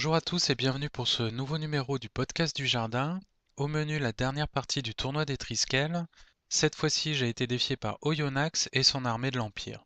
Bonjour à tous et bienvenue pour ce nouveau numéro du podcast du jardin. Au menu, la dernière partie du tournoi des Triskel. Cette fois-ci, j'ai été défié par Oyonnax et son armée de l'Empire.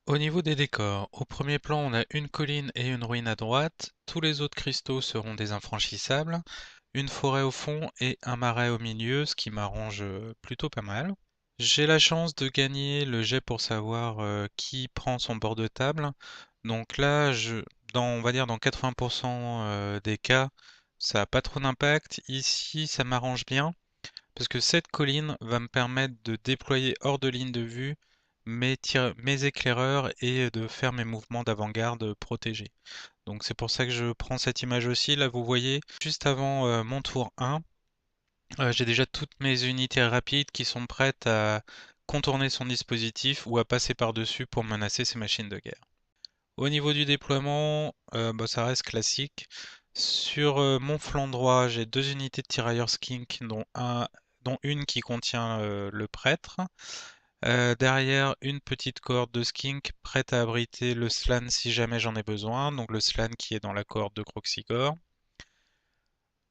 Au niveau des décors, au premier plan, on a une colline et une ruine à droite. Tous les autres cristaux seront des infranchissables. Une forêt au fond et un marais au milieu, ce qui m'arrange plutôt pas mal. J'ai la chance de gagner le jet pour savoir qui prend son bord de table. Donc là, on va dire dans 80% des cas, ça n'a pas trop d'impact. Ici, ça m'arrange bien parce que cette colline va me permettre de déployer hors de ligne de vue mes éclaireurs et de faire mes mouvements d'avant-garde protégés. Donc c'est pour ça que je prends cette image aussi. Là, vous voyez, juste avant mon tour 1, j'ai déjà toutes mes unités rapides qui sont prêtes à contourner son dispositif ou à passer par-dessus pour menacer ses machines de guerre. Au niveau du déploiement, ça reste classique. Sur mon flanc droit, j'ai deux unités de tirailleurs skink, dont une qui contient le prêtre. Derrière, une petite cohorte de skink prête à abriter le slan si jamais j'en ai besoin, donc le slan qui est dans la cohorte de Croxigore.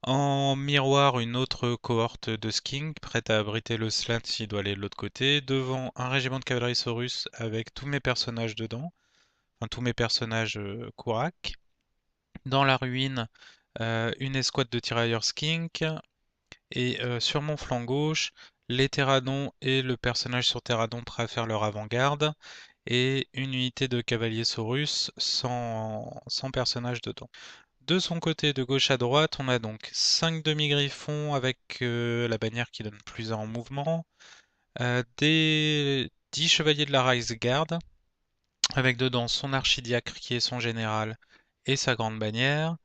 En miroir, une autre cohorte de skink prête à abriter le slan s'il doit aller de l'autre côté. Devant, un régiment de cavalerie saurus avec tous mes personnages dedans, enfin tous mes personnages Kourak. Dans la ruine, une escouade de tirailleurs skink. Et sur mon flanc gauche, les Terradons et le personnage sur Terradon prêts à faire leur avant-garde. Et une unité de cavaliers saurus sans personnage dedans. De son côté, de gauche à droite, on a donc 5 demi-griffons avec la bannière qui donne plus 1 en mouvement, des 10 chevaliers de la Rise Guard, avec dedans son archidiacre qui est son général et sa grande bannière.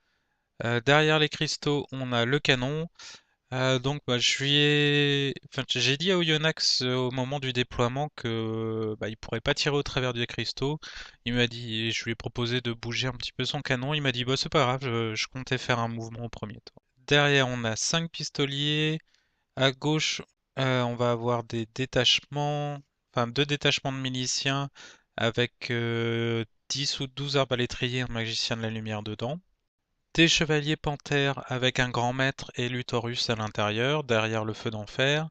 Derrière les cristaux, on a le canon. J'ai dit à Oyonnax au moment du déploiement que il pourrait pas tirer au travers des cristaux. Il m'a dit, je lui ai proposé de bouger un petit peu son canon. Il m'a dit, bah c'est pas grave, je comptais faire un mouvement au premier tour. Derrière, on a 5 pistoliers. À gauche, on va avoir des détachements, enfin 2 détachements de miliciens avec 10 ou 12 arbalétriers et un magicien de la lumière dedans. Des chevaliers panthères avec un grand maître et Luthorus à l'intérieur, derrière le feu d'enfer.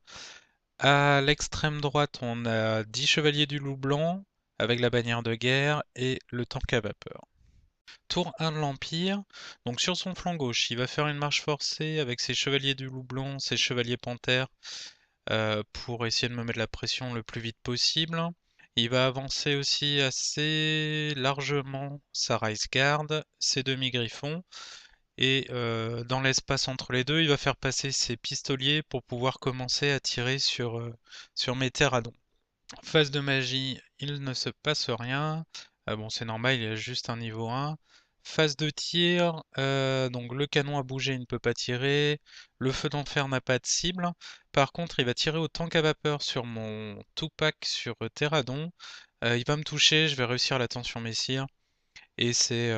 À l'extrême droite, on a 10 chevaliers du loup blanc avec la bannière de guerre et le tank à vapeur. Tour 1 de l'Empire, donc sur son flanc gauche, il va faire une marche forcée avec ses chevaliers du loup blanc, ses chevaliers panthères pour essayer de me mettre la pression le plus vite possible. Il va avancer aussi assez largement sa Rise Guard, ses demi-griffons. Et dans l'espace entre les deux, il va faire passer ses pistoliers pour pouvoir commencer à tirer sur mes terradons. Phase de magie, il ne se passe rien. Bon, c'est normal, il y a juste un niveau 1. Phase de tir, donc le canon a bougé, il ne peut pas tirer. Le feu d'enfer n'a pas de cible. Par contre, il va tirer au tank à vapeur sur mon Tupac sur Terradon. Il va me toucher, je vais réussir la tension messire. Et c'est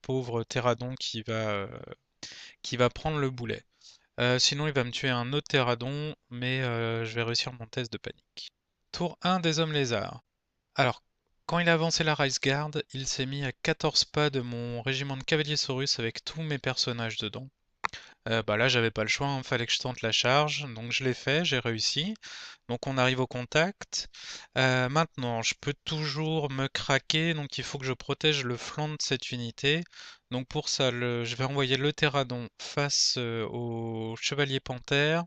pauvre Terradon qui va prendre le boulet. Sinon, il va me tuer un autre Terradon, mais je vais réussir mon test de panique. Tour 1 des hommes lézards. Alors, quand il a avancé la Rise Guard, il s'est mis à 14 pas de mon régiment de cavaliers saurus avec tous mes personnages dedans. Bah là, j'avais pas le choix, hein, fallait que je tente la charge, donc je l'ai fait, j'ai réussi. Donc on arrive au contact. Maintenant, je peux toujours me craquer, donc il faut que je protège le flanc de cette unité. Donc pour ça, je vais envoyer le Terradon face au Chevalier Panthère,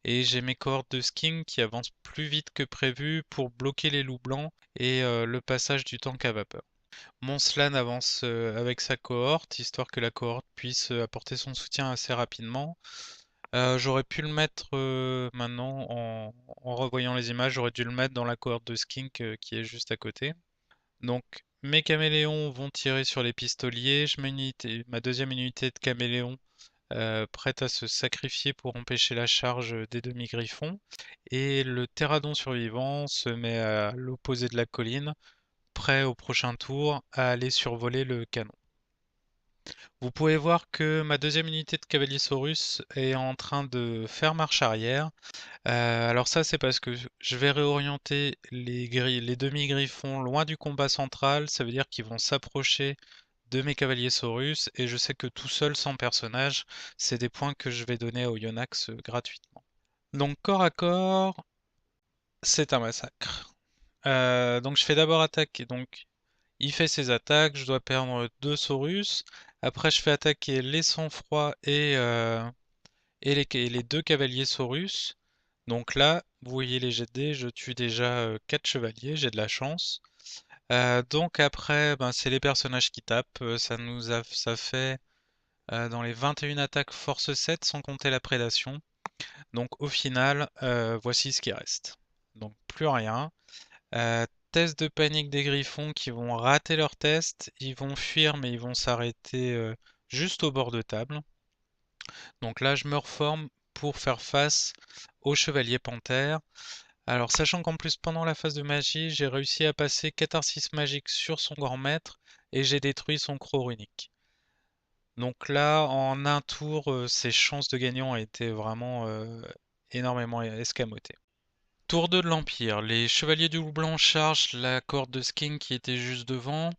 et j'ai mes cohortes de sking qui avancent plus vite que prévu pour bloquer les loups blancs et le passage du tank à vapeur. Mon Slan avance avec sa cohorte, histoire que la cohorte puisse apporter son soutien assez rapidement. J'aurais pu le mettre maintenant en revoyant les images, j'aurais dû le mettre dans la cohorte de Skink qui est juste à côté. Donc mes caméléons vont tirer sur les pistoliers, je mets ma deuxième unité de caméléons prête à se sacrifier pour empêcher la charge des demi-griffons. Et le Terradon survivant se met à l'opposé de la colline, prêt au prochain tour à aller survoler le canon. Vous pouvez voir que ma deuxième unité de Cavaliosaurus est en train de faire marche arrière. Alors ça, c'est parce que je vais réorienter les demi-griffons loin du combat central. Ça veut dire qu'ils vont s'approcher de mes Cavaliosaurus et je sais que tout seul, sans personnage, c'est des points que je vais donner au Yonax gratuitement. Donc corps à corps, c'est un massacre. Donc je fais d'abord attaque et donc il fait ses attaques, je dois perdre 2 Saurus. Après je fais attaquer les sang-froid et les deux cavaliers Saurus. Donc là, vous voyez les jets de dés, je tue déjà 4 chevaliers, j'ai de la chance. Donc après, ben, c'est les personnages qui tapent. Ça fait dans les 21 attaques force 7 sans compter la prédation. Donc au final, voici ce qui reste. Donc plus rien. Test de panique des griffons qui vont rater leur test. Ils vont fuir mais ils vont s'arrêter juste au bord de table. Donc là, je me reforme pour faire face au chevalier panthère. Alors, sachant qu'en plus, pendant la phase de magie, j'ai réussi à passer catharsis magique sur son grand maître et j'ai détruit son croc runique. Donc là, en un tour, ses chances de gagnant ont été vraiment énormément escamotées. Tour 2 de l'Empire. Les chevaliers du loup blanc chargent la corde de Sking qui était juste devant.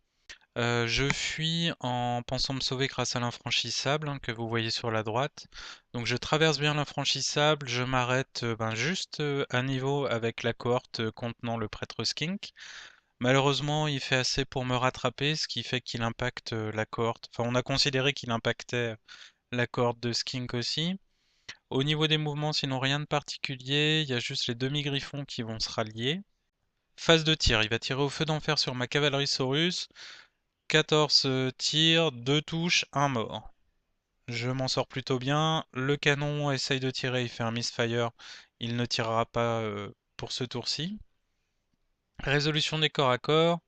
Je fuis en pensant me sauver grâce à l'infranchissable hein, que vous voyez sur la droite. Donc je traverse bien l'infranchissable, je m'arrête ben, juste à niveau avec la cohorte contenant le prêtre Skink. Malheureusement, il fait assez pour me rattraper, ce qui fait qu'il impacte la cohorte. Enfin, on a considéré qu'il impactait la cohorte de Skink aussi. Au niveau des mouvements, sinon rien de particulier, il y a juste les demi-griffons qui vont se rallier. Phase de tir, il va tirer au feu d'enfer sur ma cavalerie Saurus. 14 tirs, 2 touches, 1 mort. Je m'en sors plutôt bien. Le canon essaye de tirer, il fait un misfire. Il ne tirera pas pour ce tour-ci. Résolution des corps à corps.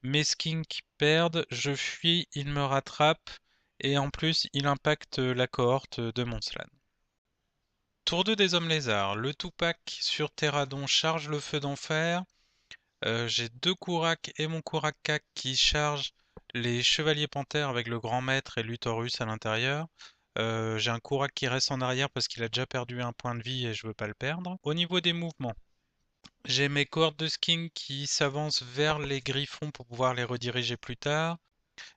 Mes skinks perdent, je fuis, il me rattrape. Et en plus, il impacte la cohorte de mon slan. Tour 2 des hommes lézards. Le Tupac sur Terradon charge le feu d'enfer. J'ai deux Kourak et mon Kourak-Kak qui chargent les chevaliers panthères avec le grand maître et l'Utorus à l'intérieur. J'ai un Kourak qui reste en arrière parce qu'il a déjà perdu un point de vie et je veux pas le perdre. Au niveau des mouvements, j'ai mes cohortes de sking qui s'avancent vers les griffons pour pouvoir les rediriger plus tard.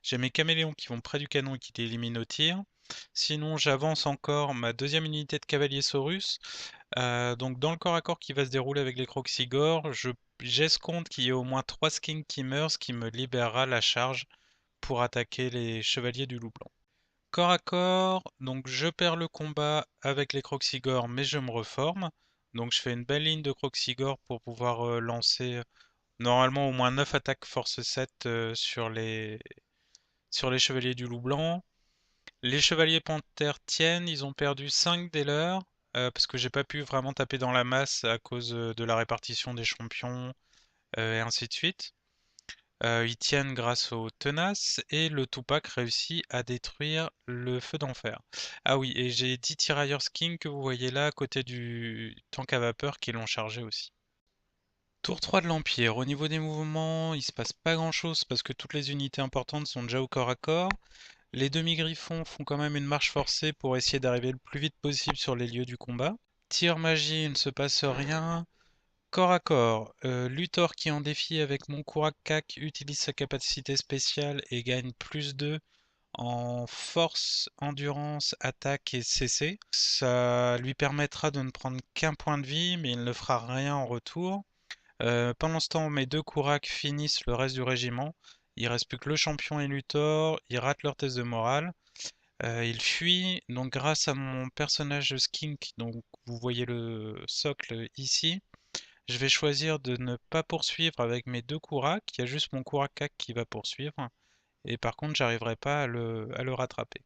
J'ai mes caméléons qui vont près du canon et qui l'éliminent au tir. Sinon, j'avance encore ma deuxième unité de cavalier Saurus. Donc dans le corps à corps qui va se dérouler avec les Croxigores, j'escompte qu'il y ait au moins 3 skins qui meurent, ce qui me libérera la charge pour attaquer les chevaliers du loup blanc. Corps à corps, donc je perds le combat avec les Croxigores, mais je me reforme. Donc je fais une belle ligne de Croxigores pour pouvoir lancer normalement au moins 9 attaques force 7 sur les chevaliers du loup blanc. Les chevaliers panthères tiennent, ils ont perdu 5 des leurs, parce que j'ai pas pu vraiment taper dans la masse à cause de la répartition des champions, et ainsi de suite. Ils tiennent grâce aux tenaces, et le Tupac réussit à détruire le feu d'enfer. Ah oui, et j'ai 10 tirailleurs skin que vous voyez là à côté du tank à vapeur qui l'ont chargé aussi. Tour 3 de l'Empire. Au niveau des mouvements, il se passe pas grand chose parce que toutes les unités importantes sont déjà au corps à corps. Les demi-griffons font quand même une marche forcée pour essayer d'arriver le plus vite possible sur les lieux du combat. Tir magie, il ne se passe rien. Corps à corps, Luthor qui est en défi avec mon Kourak-Kak utilise sa capacité spéciale et gagne plus 2 en force, endurance, attaque et CC. Ça lui permettra de ne prendre qu'un point de vie, mais il ne fera rien en retour. Pendant ce temps, mes deux Kurak finissent le reste du régiment. Il reste plus que le champion et Luthor. Ils ratent leur test de morale. Ils fuient. Donc, grâce à mon personnage Skink, donc vous voyez le socle ici, je vais choisir de ne pas poursuivre avec mes deux Kurak. Il y a juste mon Kurakak qui va poursuivre. Et par contre, j'arriverai pas à le rattraper.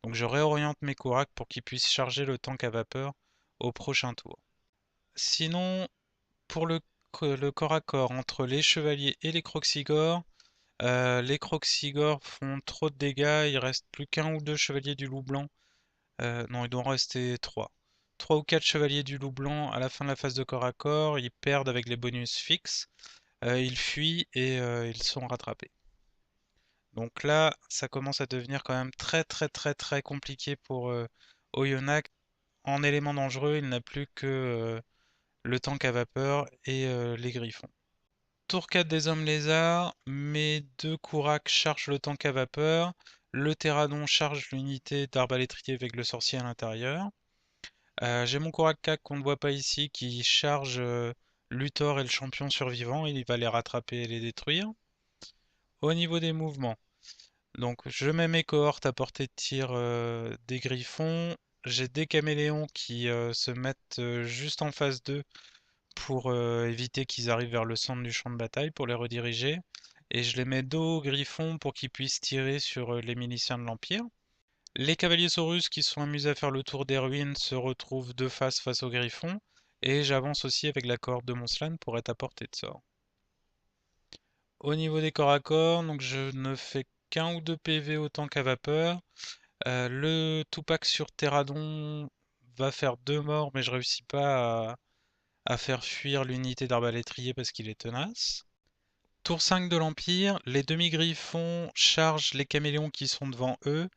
Donc, je réoriente mes Kurak pour qu'ils puissent charger le tank à vapeur au prochain tour. Sinon, pour le corps à corps entre les chevaliers et les Croxigores font trop de dégâts. Il reste plus qu'un ou deux chevaliers du loup blanc. Non, il doit en rester trois. Trois ou quatre chevaliers du loup blanc à la fin de la phase de corps à corps. Ils perdent avec les bonus fixes. Ils fuient et ils sont rattrapés. Donc là, ça commence à devenir quand même très très très très compliqué pour Oyonnax. En élément dangereux, il n'a plus que le tank à vapeur et les griffons. Tour 4 des hommes lézards, mes deux Kurak chargent le tank à vapeur, le Pteradon charge l'unité d'arbalétrier avec le sorcier à l'intérieur. J'ai mon Kurak qu'on ne voit pas ici qui charge Luthor et le champion survivant, il va les rattraper et les détruire. Au niveau des mouvements, donc je mets mes cohortes à portée de tir des griffons, j'ai des caméléons qui se mettent juste en phase 2 pour éviter qu'ils arrivent vers le centre du champ de bataille pour les rediriger. Et je les mets dos aux griffons pour qu'ils puissent tirer sur les miliciens de l'Empire. Les cavaliers saurus qui sont amusés à faire le tour des ruines se retrouvent de face aux griffons. Et j'avance aussi avec la cohorte de Monslan pour être à portée de sort. Au niveau des corps à corps, donc je ne fais qu'un ou deux PV autant qu'à vapeur. Le Tupac sur Terradon va faire 2 morts, mais je réussis pas à faire fuir l'unité d'arbalétrier parce qu'il est tenace. Tour 5 de l'Empire, les demi-griffons chargent les caméléons qui sont devant eux,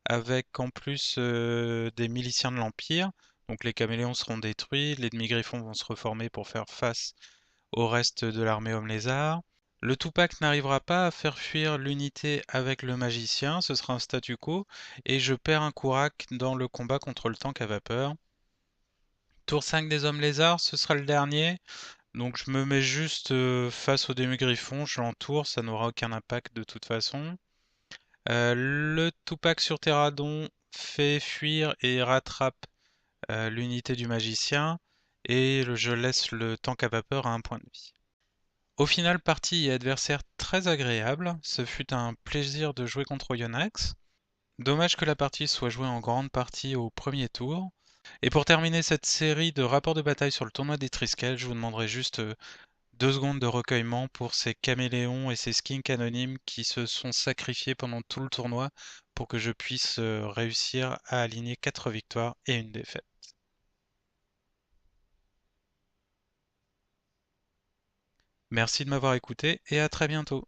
avec en plus des miliciens de l'Empire. Donc les caméléons seront détruits, les demi-griffons vont se reformer pour faire face au reste de l'armée homme lézard. Le Tupac n'arrivera pas à faire fuir l'unité avec le magicien, ce sera un statu quo, et je perds un Kurak dans le combat contre le tank à vapeur. Tour 5 des hommes lézards, ce sera le dernier. Donc je me mets juste face au demi-griffon, je l'entoure, ça n'aura aucun impact de toute façon. Le Tupac sur Terradon fait fuir et rattrape l'unité du magicien, et je laisse le tank à vapeur à un point de vie. Au final, partie et adversaire très agréable, ce fut un plaisir de jouer contre Oyonnax. Dommage que la partie soit jouée en grande partie au premier tour. Et pour terminer cette série de rapports de bataille sur le tournoi des Triskel, je vous demanderai juste 2 secondes de recueillement pour ces caméléons et ces skinks anonymes qui se sont sacrifiés pendant tout le tournoi pour que je puisse réussir à aligner 4 victoires et une défaite. Merci de m'avoir écouté et à très bientôt.